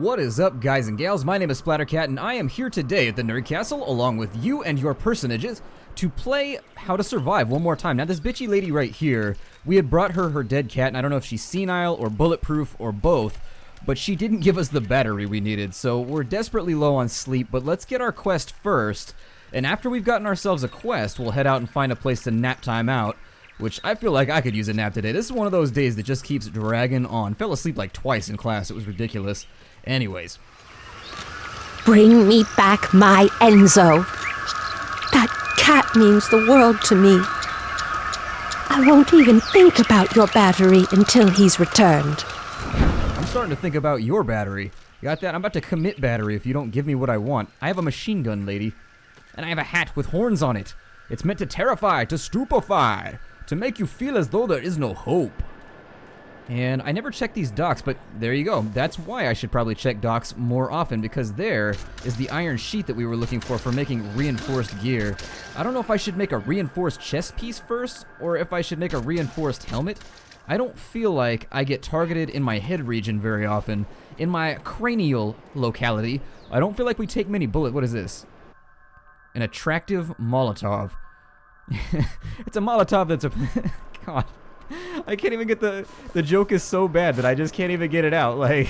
What is up, guys and gals? My name is Splattercat, and I am here today at the Nerd Castle, along with you and your personages, to play How to Survive one more time. Now, this bitchy lady right here, we had brought her dead cat, and I don't know if she's senile or bulletproof or both, but she didn't give us the battery we needed, so we're desperately low on sleep, but let's get our quest first, and after we've gotten ourselves a quest, we'll head out and find a place to nap time out, which I feel like I could use a nap today. This is one of those days that just keeps dragging on. Fell asleep like twice in class. It was ridiculous. Anyways. Bring me back my Enzo. That cat means the world to me. I won't even think about your battery until he's returned. I'm starting to think about your battery. You got that? I'm about to commit battery if you don't give me what I want. I have a machine gun, lady. And I have a hat with horns on it. It's meant to terrify, to stupefy, to make you feel as though there is no hope. And I never checked these docks, but there you go. That's why I should probably check docks more often, because there is the iron sheet that we were looking for making reinforced gear. I don't know if I should make a reinforced chest piece first, or if I should make a reinforced helmet. I don't feel like I get targeted in my head region very often. In my cranial locality, I don't feel like we take many bullets. What is this? An attractive Molotov. It's a Molotov that's a... God. I can't even get the joke is so bad that I just can't even get it out. Like...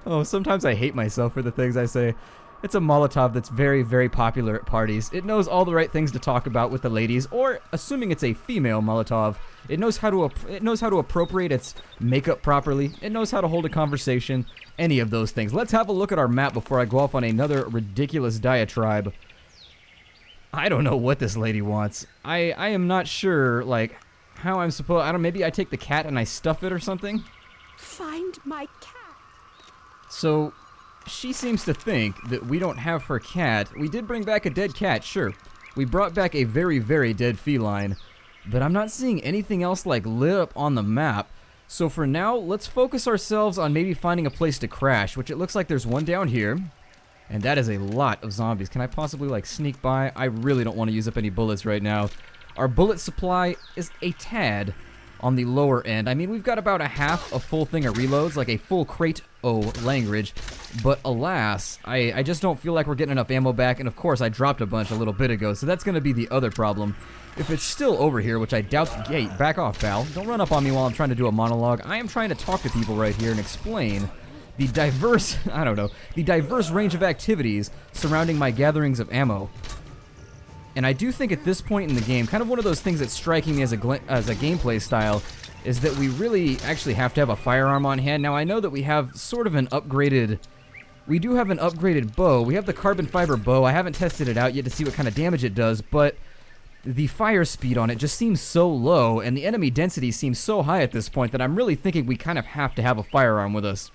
Oh, sometimes I hate myself for the things I say. It's a Molotov that's very, very popular at parties. It knows all the right things to talk about with the ladies, or assuming it's a female Molotov, it knows how to appropriate its makeup properly. It knows how to hold a conversation. Any of those things. Let's have a look at our map before I go off on another ridiculous diatribe. I don't know what this lady wants. I am not sure, like, how I'm supposed... I don't... Maybe I take the cat and I stuff it or something? Find my cat. So... she seems to think that we don't have her cat. We did bring back a dead cat, sure. We brought back a very, very dead feline. But I'm not seeing anything else like lit up on the map. So for now, let's focus ourselves on maybe finding a place to crash, which it looks like there's one down here. And that is a lot of zombies. Can I possibly like sneak by? I really don't want to use up any bullets right now. Our bullet supply is a tad on the lower end. I mean, we've got about a full thing of reloads, like a full crate language, but alas, I just don't feel like we're getting enough ammo back, and of course I dropped a bunch a little bit ago, so that's gonna be the other problem. If it's still over here, which I doubt the gate, back off, pal. Don't run up on me while I'm trying to do a monologue. I am trying to talk to people right here and explain the diverse, I don't know, the diverse range of activities surrounding my gatherings of ammo. And I do think at this point in the game, kind of one of those things that's striking me as a gameplay style is that we really actually have to have a firearm on hand. Now, I know that we have sort of an upgraded... We do have an upgraded bow. We have the carbon fiber bow. I haven't tested it out yet to see what kind of damage it does, but the fire speed on it just seems so low, and the enemy density seems so high at this point that I'm really thinking we kind of have to have a firearm with us.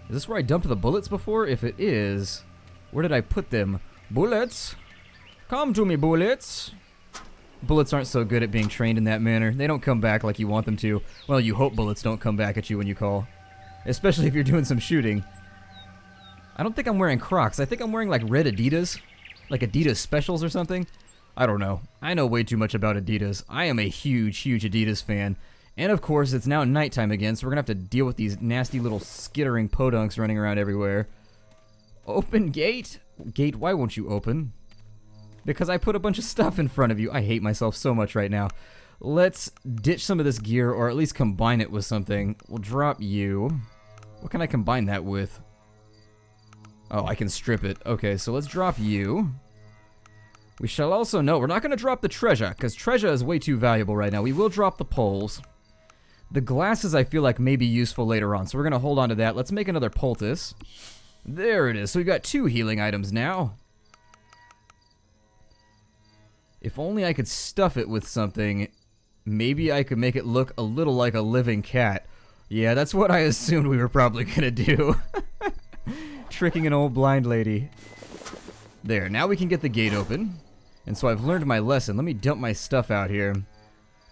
Is this where I dumped the bullets before? If it is, where did I put them? Bullets? Come to me, bullets! Bullets aren't so good at being trained in that manner. They don't come back like you want them to. Well, you hope bullets don't come back at you when you call. Especially if you're doing some shooting. I don't think I'm wearing Crocs. I think I'm wearing like red Adidas. Like Adidas Specials or something. I don't know. I know way too much about Adidas. I am a huge, huge Adidas fan. And of course, it's now nighttime again, so we're gonna have to deal with these nasty little skittering podunks running around everywhere. Open gate? Gate, why won't you open? Because I put a bunch of stuff in front of you. I hate myself so much right now. Let's ditch some of this gear, or at least combine it with something. We'll drop you. What can I combine that with? Oh, I can strip it. Okay, so let's drop you. We shall also know, we're not going to drop the treasure, because treasure is way too valuable right now. We will drop the poles. The glasses I feel like may be useful later on, so we're going to hold on to that. Let's make another poultice. There it is. So we've got 2 healing items now. If only I could stuff it with something, maybe I could make it look a little like a living cat. Yeah, that's what I assumed we were probably gonna do. Tricking an old blind lady. There, now we can get the gate open. And so I've learned my lesson. Let me dump my stuff out here.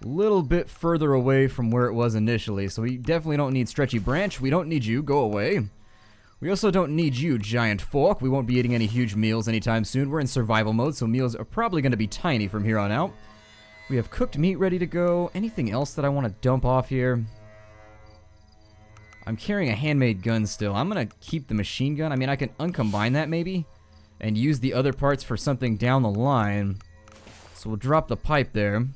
A little bit further away from where it was initially. So we definitely don't need Stretchy Branch. We don't need you. Go away. We also don't need you, Giant Fork. We won't be eating any huge meals anytime soon. We're in survival mode, so meals are probably going to be tiny from here on out. We have cooked meat ready to go. Anything else that I want to dump off here? I'm carrying a handmade gun still. I'm gonna keep the machine gun. I mean, I can uncombine that maybe and use the other parts for something down the line. So we'll drop the pipe there.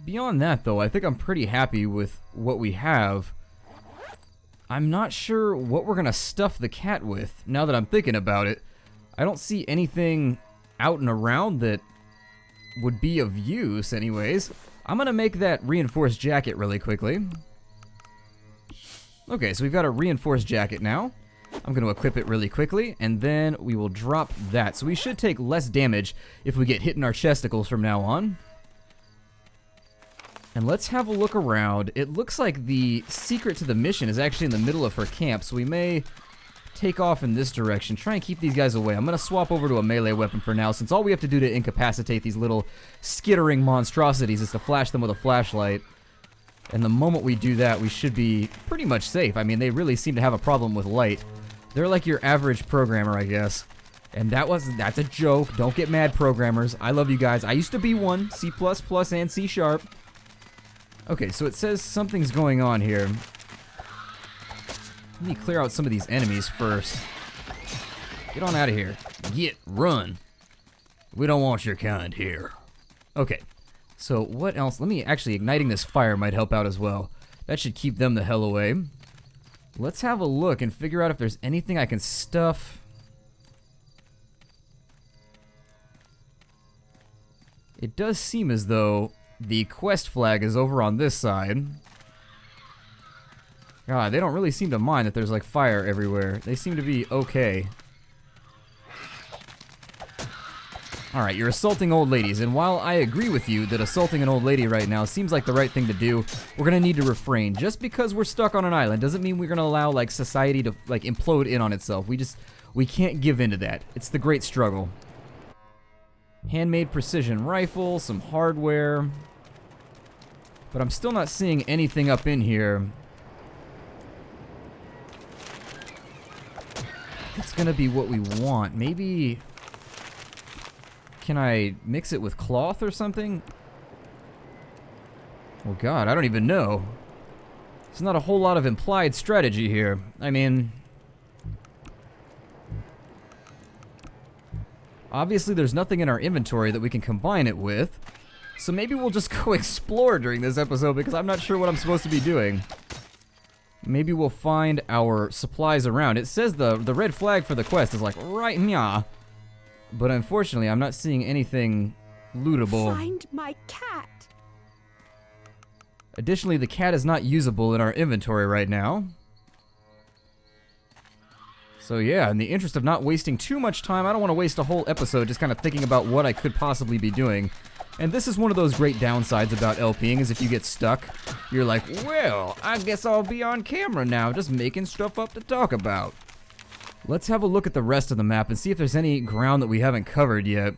Beyond that, though, I think I'm pretty happy with what we have. I'm not sure what we're gonna stuff the cat with, now that I'm thinking about it. I don't see anything out and around that would be of use anyways. I'm gonna make that reinforced jacket really quickly. Okay, so we've got a reinforced jacket now. I'm gonna equip it really quickly, and then we will drop that. So we should take less damage if we get hit in our chesticles from now on. And let's have a look around. It looks like the secret to the mission is actually in the middle of her camp, so we may take off in this direction. Try and keep these guys away. I'm gonna swap over to a melee weapon for now, since all we have to do to incapacitate these little skittering monstrosities is to flash them with a flashlight. And the moment we do that, we should be pretty much safe. I mean, they really seem to have a problem with light. They're like your average programmer, I guess. And that's a joke. Don't get mad, programmers. I love you guys. I used to be one, C++ and C#. Okay, so it says something's going on here. Let me clear out some of these enemies first. Get on out of here. Run. We don't want your kind here. Okay, so what else? Actually, igniting this fire might help out as well. That should keep them the hell away. Let's have a look and figure out if there's anything I can stuff. It does seem as though the quest flag is over on this side. God, they don't really seem to mind that there's like fire everywhere. They seem to be okay. Alright, you're assaulting old ladies, and while I agree with you that assaulting an old lady right now seems like the right thing to do, we're gonna need to refrain. Just because we're stuck on an island doesn't mean we're gonna allow like society to like implode in on itself. We can't give in to that. It's the great struggle. Handmade precision rifle, some hardware. But I'm still not seeing anything up in here. It's gonna be what we want. Maybe... Can I mix it with cloth or something? Oh god, I don't even know. There's not a whole lot of implied strategy here. I mean... Obviously there's nothing in our inventory that we can combine it with. So maybe we'll just go explore during this episode because I'm not sure what I'm supposed to be doing. Maybe we'll find our supplies around. It says the red flag for the quest is like right here. But unfortunately, I'm not seeing anything lootable. Find my cat. Additionally, the cat is not usable in our inventory right now. So yeah, in the interest of not wasting too much time, I don't want to waste a whole episode just kind of thinking about what I could possibly be doing. And this is one of those great downsides about LPing, is if you get stuck, you're like, well, I guess I'll be on camera now, just making stuff up to talk about. Let's have a look at the rest of the map and see if there's any ground that we haven't covered yet.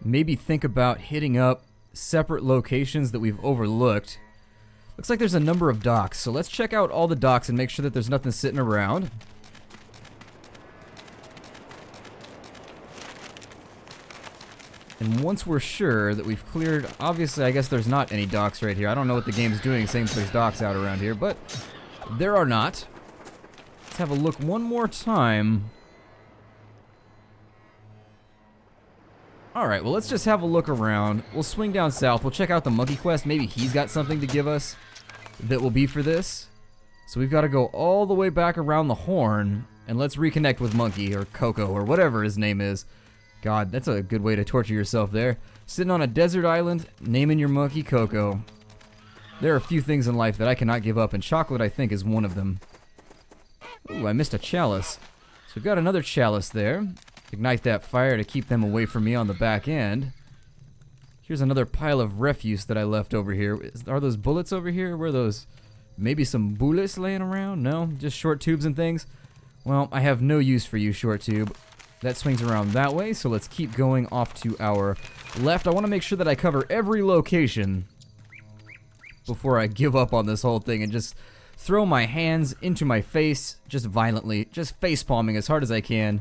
Maybe think about hitting up separate locations that we've overlooked. Looks like there's a number of docks, so let's check out all the docks and make sure that there's nothing sitting around. And once we're sure that we've cleared, obviously I guess there's not any docks right here. I don't know what the game's doing saying that there's docks out around here, but there are not. Let's have a look one more time. Alright, well let's just have a look around. We'll swing down south, we'll check out the monkey quest. Maybe he's got something to give us that will be for this. So we've got to go all the way back around the horn, and let's reconnect with Monkey, or Coco, or whatever his name is. God, that's a good way to torture yourself there. Sitting on a desert island, naming your monkey Coco. There are a few things in life that I cannot give up, and chocolate, I think, is one of them. Ooh, I missed a chalice. So we've got another chalice there. Ignite that fire to keep them away from me on the back end. Here's another pile of refuse that I left over here. Are those bullets over here? Were those maybe some bullets laying around? No? Just short tubes and things? Well, I have no use for you, short tube. That swings around that way, so let's keep going off to our left. I want to make sure that I cover every location before I give up on this whole thing and just throw my hands into my face just violently, just face palming as hard as I can.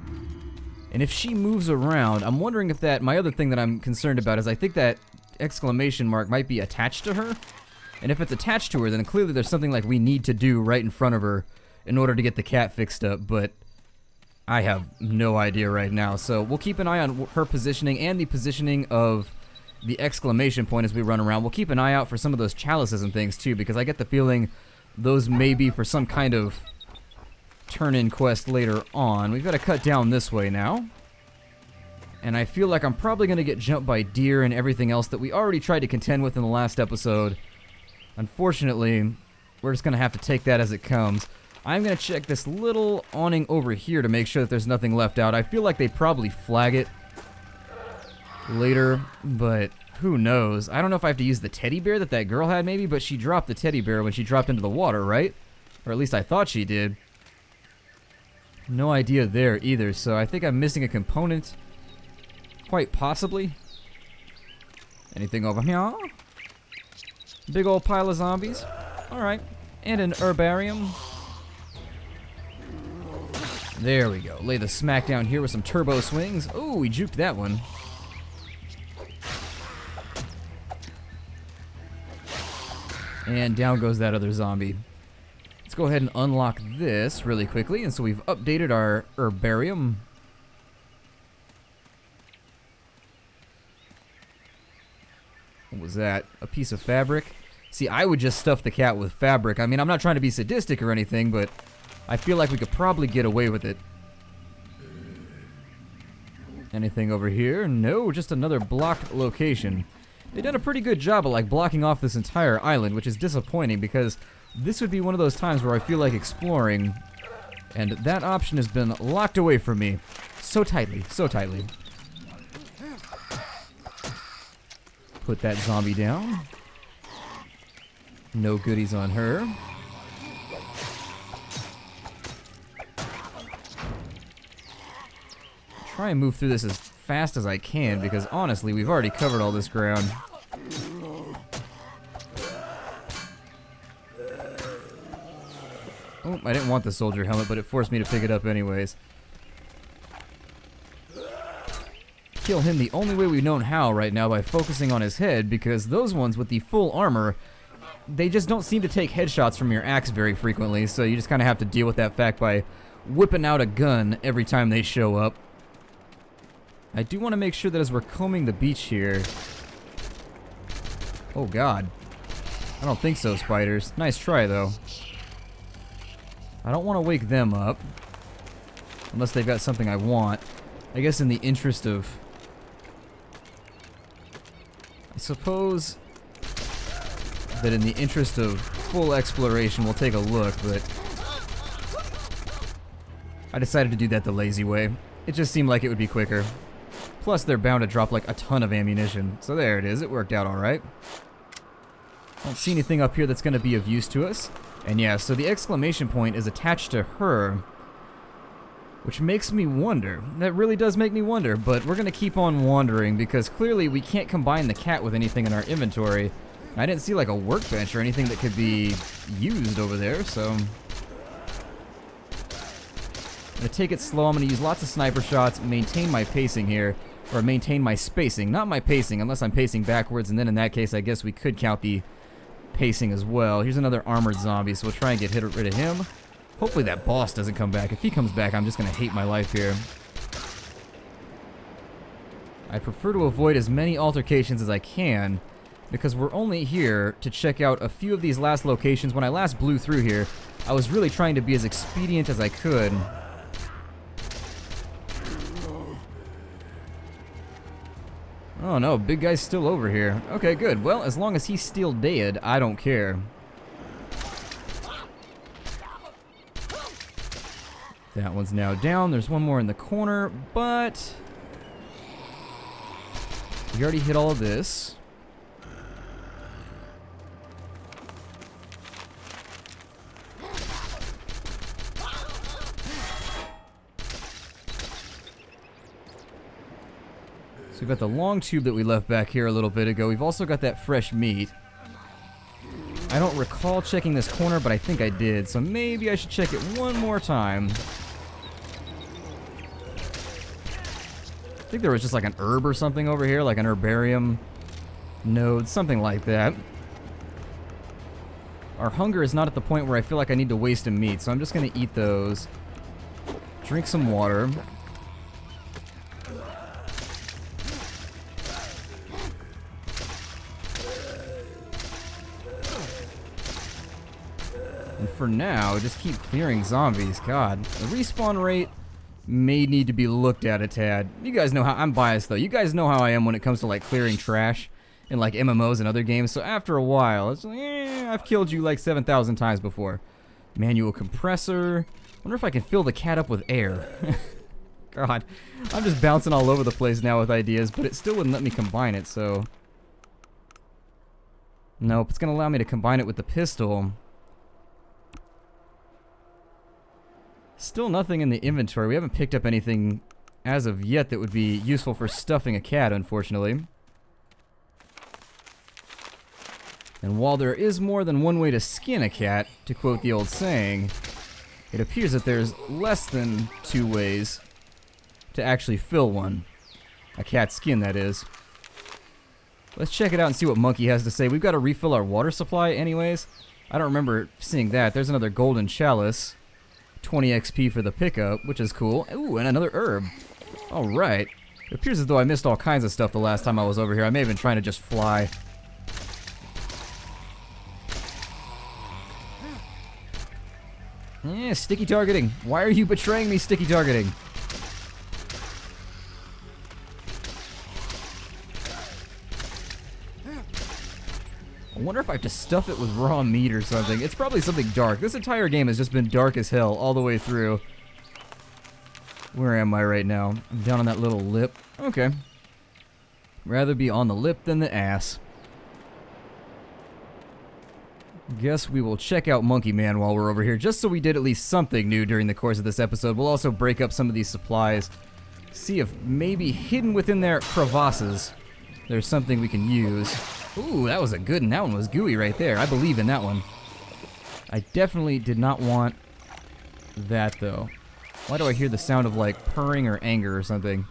And if she moves around, I'm wondering if my other thing that I'm concerned about is I think that exclamation mark might be attached to her. And if it's attached to her, then clearly there's something like we need to do right in front of her in order to get the cat fixed up, but I have no idea right now. So we'll keep an eye on her positioning and the positioning of the exclamation point as we run around. We'll keep an eye out for some of those chalices and things too, because I get the feeling those may be for some kind of turn-in quest later on. We've got to cut down this way now. And I feel like I'm probably going to get jumped by deer and everything else that we already tried to contend with in the last episode. Unfortunately, we're just going to have to take that as it comes. I'm going to check this little awning over here to make sure that there's nothing left out. I feel like they probably flag it later, but who knows? I don't know if I have to use the teddy bear that that girl had maybe, but she dropped the teddy bear when she dropped into the water, right? Or at least I thought she did. No idea there either, so I think I'm missing a component. Quite possibly. Anything over here? Big old pile of zombies. Alright. And an herbarium. There we go. Lay the smack down here with some turbo swings. Ooh, we juked that one. And down goes that other zombie. Let's go ahead and unlock this really quickly. And so we've updated our herbarium. What was that? A piece of fabric? See, I would just stuff the cat with fabric. I mean, I'm not trying to be sadistic or anything, but I feel like we could probably get away with it. Anything over here? No, just another blocked location. They've done a pretty good job of like blocking off this entire island, which is disappointing because this would be one of those times where I feel like exploring, and that option has been locked away from me so tightly, so tightly. Put that zombie down. No goodies on her. Try and move through this as fast as I can because honestly, we've already covered all this ground. Oh, I didn't want the soldier helmet, but it forced me to pick it up anyways. Kill him the only way we've known how right now by focusing on his head, because those ones with the full armor, they just don't seem to take headshots from your axe very frequently, so you just kind of have to deal with that fact by whipping out a gun every time they show up. I do want to make sure that as we're combing the beach here... Oh god. I don't think so, spiders. Nice try, though. I don't want to wake them up. Unless they've got something I want. I guess in the interest of... I suppose that in the interest of full exploration, we'll take a look, but I decided to do that the lazy way. It just seemed like it would be quicker. Plus, they're bound to drop like a ton of ammunition. So there it is. It worked out alright. Don't see anything up here that's going to be of use to us. And yeah, so the exclamation point is attached to her, which makes me wonder. That really does make me wonder, but we're going to keep on wandering because clearly we can't combine the cat with anything in our inventory. I didn't see like a workbench or anything that could be used over there, so... I'm going to take it slow. I'm going to use lots of sniper shots, maintain my pacing here, or maintain my spacing. Not my pacing, unless I'm pacing backwards, and then in that case I guess we could count the pacing as well. Here's another armored zombie, so we'll try and get rid of him. Hopefully that boss doesn't come back. If he comes back, I'm just going to hate my life here. I prefer to avoid as many altercations as I can, because we're only here to check out a few of these last locations. When I last blew through here, I was really trying to be as expedient as I could. Oh no, big guy's still over here. Okay, good. Well, as long as he's still dead, I don't care. That one's now down. There's one more in the corner, but we already hit all of this. So we've got the long tube that we left back here a little bit ago. We've also got that fresh meat. I don't recall checking this corner, but I think I did, so maybe I should check it one more time. I think there was just like an herb or something over here, like an herbarium. nodes, something like that. Our hunger is not at the point where I feel like I need to waste a meat, so I'm just gonna eat those. Drink some water. And for now, just keep clearing zombies. God, the respawn rate may need to be looked at a tad. You guys know how I'm biased though. You guys know how I am when it comes to like clearing trash in like MMOs and other games. So after a while, it's like, I've killed you like 7,000 times before. Manual compressor. Wonder if I can fill the cat up with air. God, I'm just bouncing all over the place now with ideas, but it still wouldn't let me combine it, so. Nope, it's gonna allow me to combine it with the pistol. Still nothing in the inventory. We haven't picked up anything as of yet that would be useful for stuffing a cat, unfortunately. And while there is more than one way to skin a cat, to quote the old saying, it appears that there's less than 2 ways to actually fill one. A cat's skin, that is. Let's check it out and see what Monkey has to say. We've got to refill our water supply anyways. I don't remember seeing that. There's another golden chalice. 20 XP for the pickup, which is cool. Ooh, and another herb. Alright. It appears as though I missed all kinds of stuff the last time I was over here. I may have been trying to just fly. Sticky targeting. Why are you betraying me, sticky targeting? I wonder if I have to stuff it with raw meat or something. It's probably something dark. This entire game has just been dark as hell all the way through. Where am I right now? I'm down on that little lip. Okay. Rather be on the lip than the ass. Guess we will check out Monkey Man while we're over here, just so we did at least something new during the course of this episode. We'll also break up some of these supplies. See if maybe hidden within their crevasses there's something we can use. Ooh, that was a good one. That one was gooey right there. I believe in that one. I definitely did not want that, though. Why do I hear the sound of, like, purring or anger or something?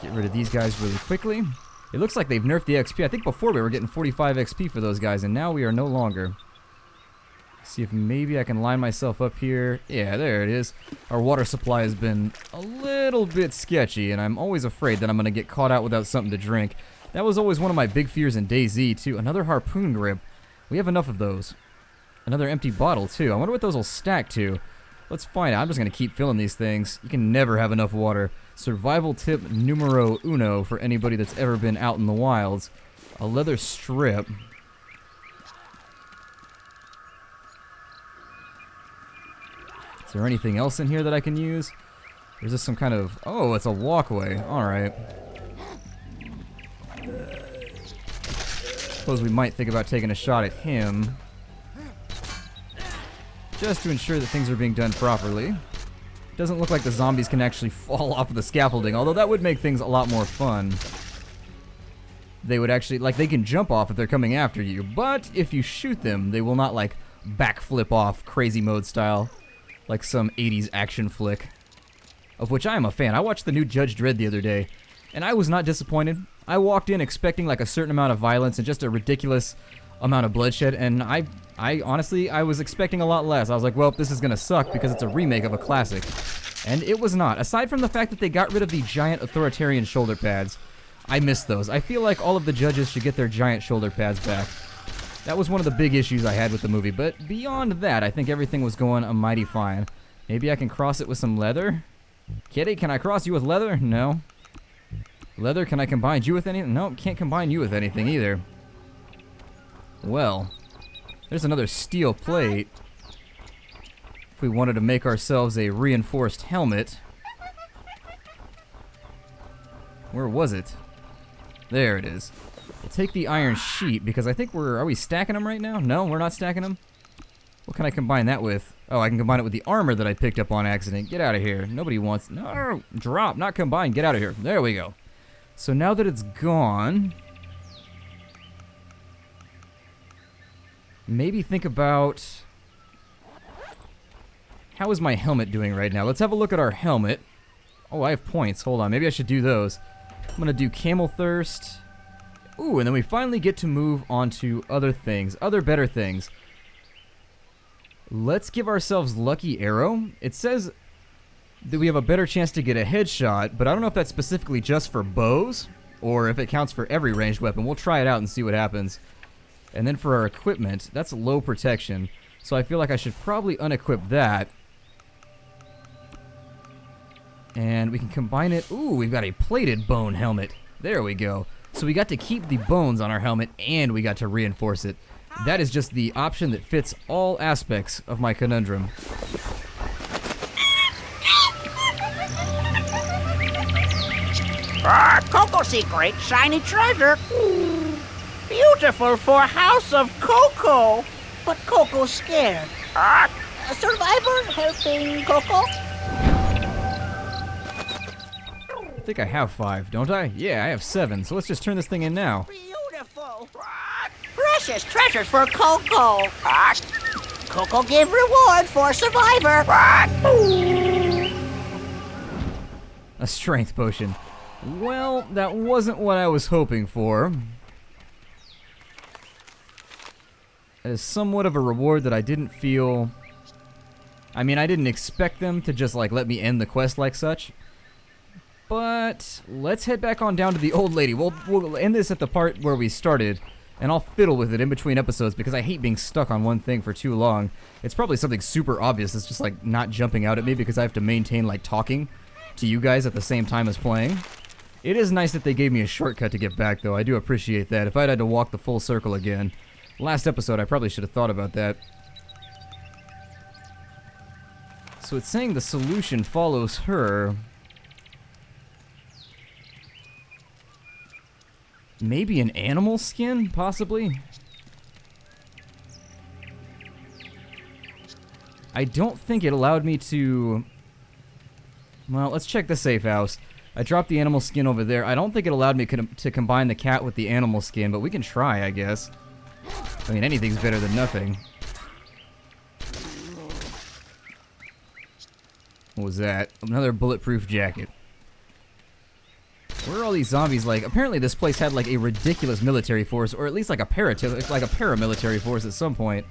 Get rid of these guys really quickly. It looks like they've nerfed the XP. I think before we were getting 45 XP for those guys, and now we are no longer. See if maybe I can line myself up here. Yeah, there it is. Our water supply has been a little bit sketchy, and I'm always afraid that I'm going to get caught out without something to drink. That was always one of my big fears in DayZ, too. Another harpoon grip. We have enough of those. Another empty bottle, too. I wonder what those will stack to. Let's find out. I'm just going to keep filling these things. You can never have enough water. Survival tip numero uno for anybody that's ever been out in the wilds. A leather strip. Is there anything else in here that I can use? Or is this some kind of... Oh, it's a walkway. Alright. Suppose we might think about taking a shot at him. Just to ensure that things are being done properly. Doesn't look like the zombies can actually fall off of the scaffolding, although that would make things a lot more fun. They would actually, like, they can jump off if they're coming after you, but if you shoot them, they will not, like, backflip off crazy mode style, like some 80s action flick, of which I am a fan. I watched the new Judge Dredd the other day, and I was not disappointed. I walked in expecting, like, a certain amount of violence and just a ridiculous amount of bloodshed, and I honestly, I was expecting a lot less. I was like, well, this is gonna suck because it's a remake of a classic. And it was not. Aside from the fact that they got rid of the giant authoritarian shoulder pads, I missed those. I feel like all of the judges should get their giant shoulder pads back. That was one of the big issues I had with the movie, but beyond that, I think everything was going a mighty fine. Maybe I can cross it with some leather? Kitty, can I cross you with leather? No. Leather, can I combine you with anything? Nope, can't combine you with anything either. Well, there's another steel plate. If we wanted to make ourselves a reinforced helmet. Where was it? There it is. We'll take the iron sheet because I think are we stacking them right now? No, we're not stacking them. What can I combine that with? Oh, I can combine it with the armor that I picked up on accident. Get out of here. Nobody wants... No, drop, not combine. Get out of here. There we go. So now that it's gone... Maybe think about... How is my helmet doing right now? Let's have a look at our helmet. Oh, I have points. Hold on. Maybe I should do those. I'm going to do Camel Thirst. Ooh, and then we finally get to move on to other things, other better things. Let's give ourselves Lucky Arrow. It says that we have a better chance to get a headshot, but I don't know if that's specifically just for bows or if it counts for every ranged weapon. We'll try it out and see what happens. And then for our equipment, that's low protection. So I feel like I should probably unequip that. And we can combine it. Ooh, we've got a plated bone helmet. There we go. So we got to keep the bones on our helmet and we got to reinforce it. That is just the option that fits all aspects of my conundrum. Cocoa secret, shiny treasure. Beautiful for House of Cocoa. But Coco's scared. A survivor helping Coco? I think I have 5, don't I? Yeah, I have 7, so let's just turn this thing in now. Beautiful. Precious treasures for Coco. Coco give reward for survivor. A strength potion. Well, that wasn't what I was hoping for. That is somewhat of a reward that I didn't feel... I mean, I didn't expect them to just, like, let me end the quest like such. But let's head back on down to the old lady. We'll end this at the part where we started, and I'll fiddle with it in between episodes because I hate being stuck on one thing for too long. It's probably something super obvious. It's just, like, not jumping out at me because I have to maintain, like, talking to you guys at the same time as playing. It is nice that they gave me a shortcut to get back, though. I do appreciate that. If I'd had to walk the full circle again, last episode I probably should have thought about that. So it's saying the solution follows her. Maybe an animal skin, possibly? I don't think it allowed me to... Well, let's check the safe house. I dropped the animal skin over there. I don't think it allowed me to combine the cat with the animal skin, but we can try, I guess. I mean, anything's better than nothing. What was that? Another bulletproof jacket. Where are all these zombies like? Apparently this place had like a ridiculous military force, or at least like a paramilitary force at some point.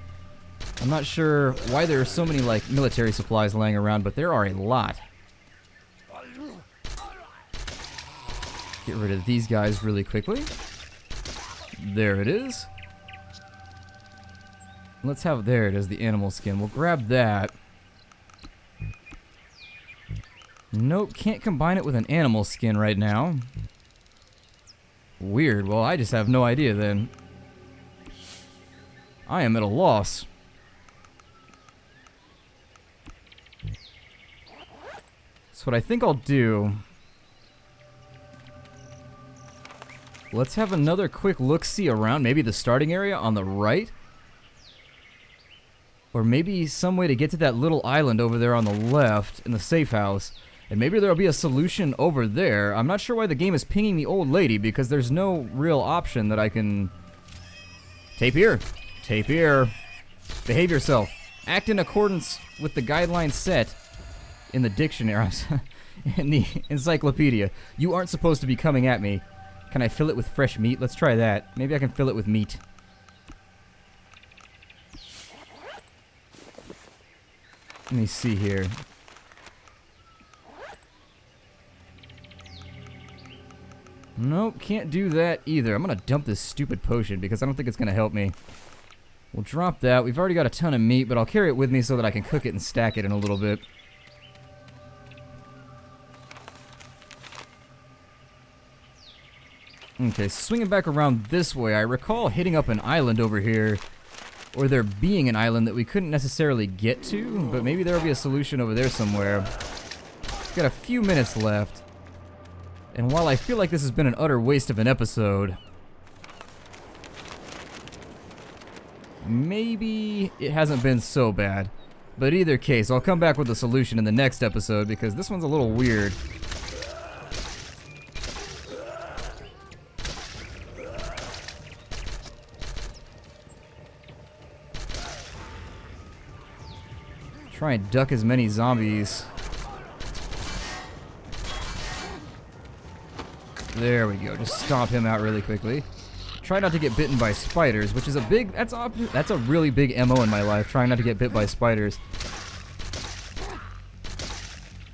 I'm not sure why there are so many like military supplies laying around, but there are a lot. Get rid of these guys really quickly. There it is. Let's have, there it is, the animal skin. We'll grab that. Nope, can't combine it with an animal skin right now. Weird, well I just have no idea then. I am at a loss. So what I think I'll do... Let's have another quick look-see around, maybe the starting area on the right. Or maybe some way to get to that little island over there on the left in the safe house. And maybe there'll be a solution over there. I'm not sure why the game is pinging the old lady because there's no real option that I can... Tape here. Tape here. Behave yourself. Act in accordance with the guidelines set in the dictionary. In the encyclopedia. You aren't supposed to be coming at me. Can I fill it with fresh meat? Let's try that. Maybe I can fill it with meat. Let me see here. Nope, can't do that either. I'm gonna dump this stupid potion because I don't think it's gonna help me. We'll drop that. We've already got a ton of meat, but I'll carry it with me so that I can cook it and stack it in a little bit. Okay, swinging back around this way, I recall hitting up an island over here, or there being an island that we couldn't necessarily get to, but maybe there'll be a solution over there somewhere. Got a few minutes left, and while I feel like this has been an utter waste of an episode, maybe it hasn't been so bad. But either case, I'll come back with a solution in the next episode, because this one's a little weird. Try and duck as many zombies. There we go. Just stomp him out really quickly. Try not to get bitten by spiders, which is that's a really big MO in my life, trying not to get bit by spiders.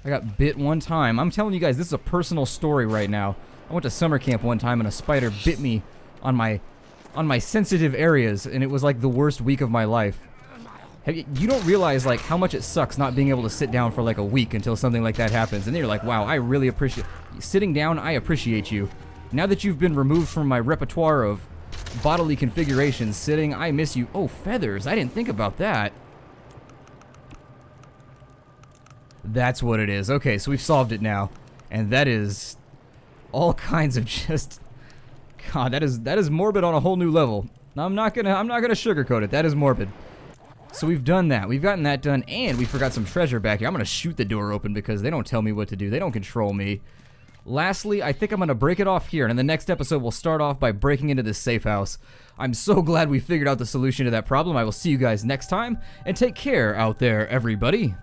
I got bit one time. I'm telling you guys, this is a personal story right now. I went to summer camp one time and a spider bit me on my sensitive areas, and it was like the worst week of my life. You don't realize like how much it sucks not being able to sit down for like a week until something like that happens, and then you're like, wow, I really appreciate sitting down. I appreciate you. Now that you've been removed from my repertoire of bodily configurations, sitting, I miss you. Oh, feathers. I didn't think about that. That's what it is. Okay, so we've solved it now. And that is all kinds of just... God, that is morbid on a whole new level. I'm not gonna sugarcoat it. That is morbid. So we've done that. We've gotten that done, and we forgot some treasure back here. I'm gonna shoot the door open because they don't tell me what to do. They don't control me. Lastly, I think I'm gonna break it off here, and in the next episode we'll start off by breaking into this safe house. I'm so glad we figured out the solution to that problem. I will see you guys next time, and take care out there, everybody.